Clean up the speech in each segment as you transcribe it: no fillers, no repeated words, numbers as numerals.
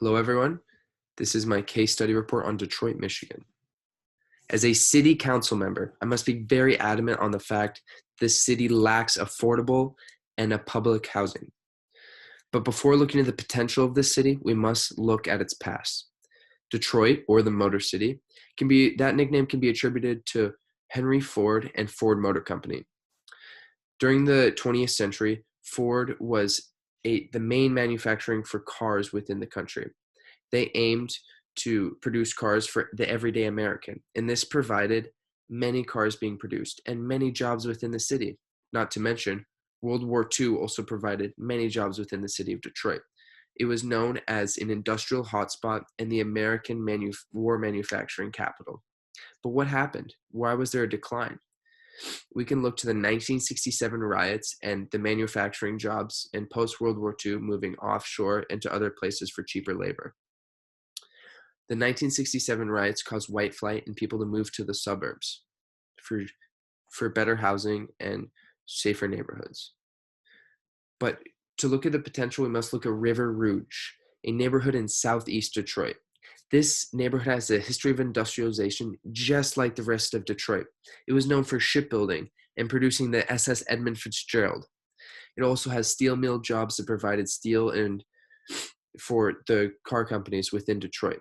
Hello, everyone. This is my case study report on Detroit, Michigan. As a city council member, I must be very adamant on the fact this city lacks affordable and a public housing. But before looking at the potential of this city, we must look at its past. Detroit, or the Motor City, that nickname can be attributed to Henry Ford and Ford Motor Company. During the 20th century, Ford was the main manufacturing for cars within the country. They aimed to produce cars for the everyday American, and this provided many cars being produced and many jobs within the city. Not to mention, World War II also provided many jobs within the city of Detroit. It was known as an industrial hotspot and the American war manufacturing capital. But what happened? Why was there a decline? We can look to the 1967 riots and the manufacturing jobs and post-World War II moving offshore and to other places for cheaper labor. The 1967 riots caused white flight and people to move to the suburbs for better housing and safer neighborhoods. But to look at the potential, we must look at River Rouge, a neighborhood in southeast Detroit. This neighborhood has a history of industrialization just like the rest of Detroit. It was known for shipbuilding and producing the SS Edmund Fitzgerald. It also has steel mill jobs that provided steel and for the car companies within Detroit.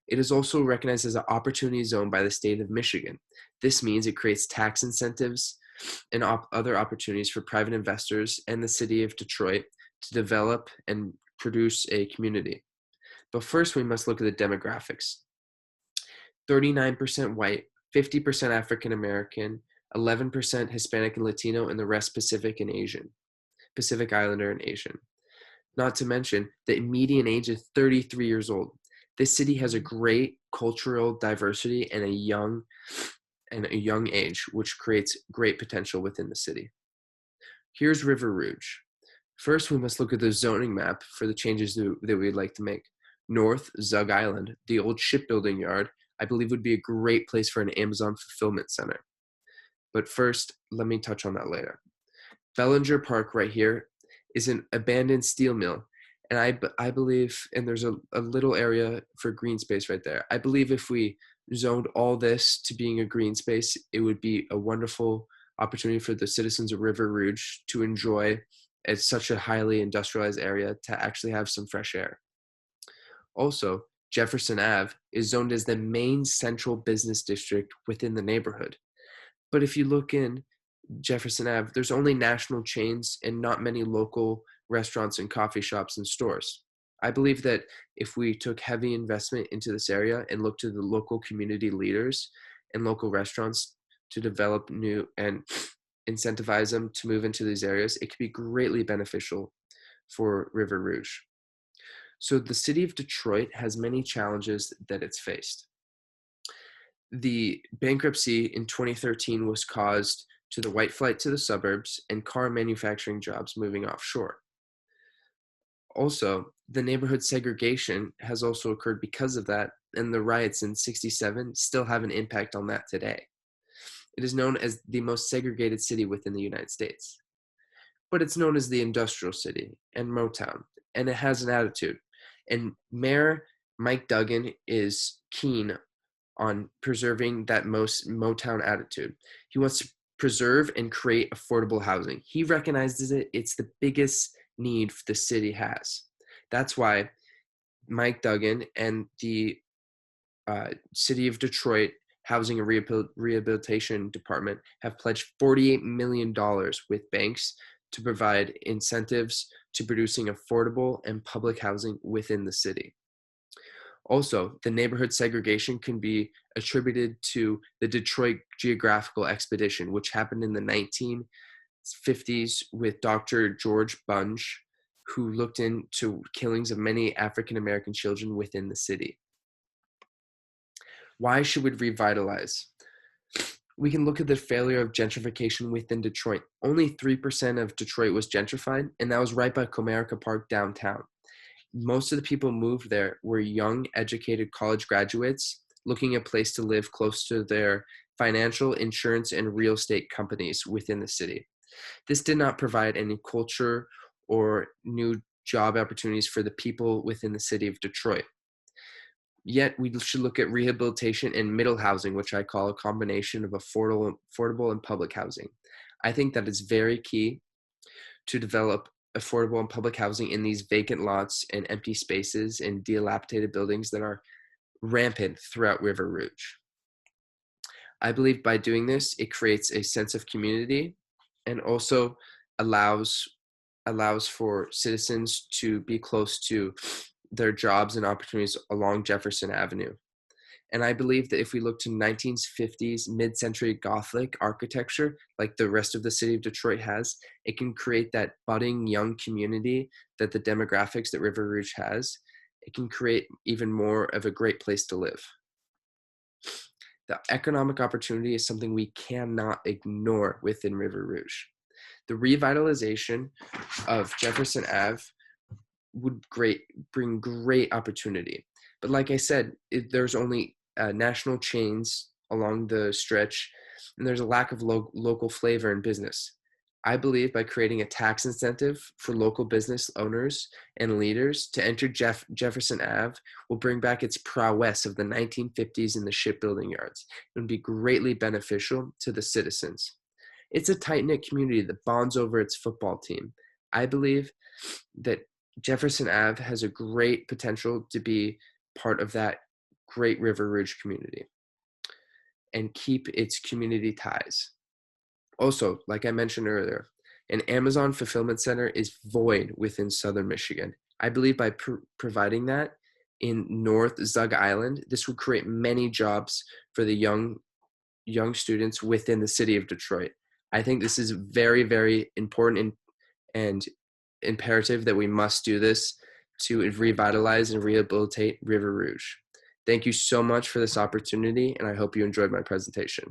It is also recognized as an opportunity zone by the state of Michigan. This means it creates tax incentives and other opportunities for private investors and the city of Detroit to develop and produce a community. But first, we must look at the demographics. 39% white, 50% African American, 11% Hispanic and Latino, and the rest Pacific and Asian, Pacific Islander and Asian. Not to mention, the median age is 33 years old. This city has a great cultural diversity and a young age, which creates great potential within the city. Here's River Rouge. First, we must look at the zoning map for the changes that we'd like to make. North, Zug Island, the old shipbuilding yard, I believe would be a great place for an Amazon fulfillment center. But first, let me touch on that later. Bellinger Park right here is an abandoned steel mill. And I believe, and there's a little area for green space right there. I believe if we zoned all this to being a green space, it would be a wonderful opportunity for the citizens of River Rouge to enjoy at such a highly industrialized area to actually have some fresh air. Also, Jefferson Ave is zoned as the main central business district within the neighborhood. But if you look in Jefferson Ave, there's only national chains and not many local restaurants and coffee shops and stores. I believe that if we took heavy investment into this area and looked to the local community leaders and local restaurants to develop new and incentivize them to move into these areas, it could be greatly beneficial for River Rouge. So the city of Detroit has many challenges that it's faced. The bankruptcy in 2013 was caused to the white flight to the suburbs and car manufacturing jobs moving offshore. Also, the neighborhood segregation has also occurred because of that, and the riots in '67 still have an impact on that today. It is known as the most segregated city within the United States. But it's known as the industrial city and Motown, and it has an attitude. And Mayor Mike Duggan is keen on preserving that most Motown attitude. He wants to preserve and create affordable housing. He recognizes it's the biggest need the city has. That's why Mike Duggan and the City of Detroit Housing and Rehabilitation Department have pledged $48 million with banks to provide incentives to producing affordable and public housing within the city. Also, the neighborhood segregation can be attributed to the Detroit Geographical Expedition, which happened in the 1950s with Dr. George Bunge, who looked into killings of many African American children within the city. Why should we revitalize? We can look at the failure of gentrification within Detroit. Only 3% of Detroit was gentrified, and that was right by Comerica Park downtown. Most of the people moved there were young, educated college graduates looking at a place to live close to their financial, insurance, and real estate companies within the city. This did not provide any culture or new job opportunities for the people within the city of Detroit. Yet we should look at rehabilitation and middle housing, which I call a combination of affordable and public housing. I think that is very key to develop affordable and public housing in these vacant lots and empty spaces and dilapidated buildings that are rampant throughout River Rouge. I believe by doing this, it creates a sense of community and also allows for citizens to be close to their jobs and opportunities along Jefferson Avenue. And I believe that if we look to 1950s mid-century Gothic architecture, like the rest of the city of Detroit has, it can create that budding young community that the demographics that River Rouge has. It can create even more of a great place to live. The economic opportunity is something we cannot ignore within River Rouge. The revitalization of Jefferson Ave would bring great opportunity. But like I said, there's only national chains along the stretch, and there's a lack of local flavor in business. I believe by creating a tax incentive for local business owners and leaders to enter Jefferson Ave will bring back its prowess of the 1950s in the shipbuilding yards. It would be greatly beneficial to the citizens. It's a tight-knit community that bonds over its football team. I believe that Jefferson Ave has a great potential to be part of that great River Rouge community and keep its community ties. Also, like I mentioned earlier, an Amazon fulfillment center is void within southern Michigan. I believe by providing that in North Zug Island, this would create many jobs for the young students within the city of Detroit. I think this is very, very important and imperative that we must do this to revitalize and rehabilitate River Rouge. Thank you so much for this opportunity, and I hope you enjoyed my presentation.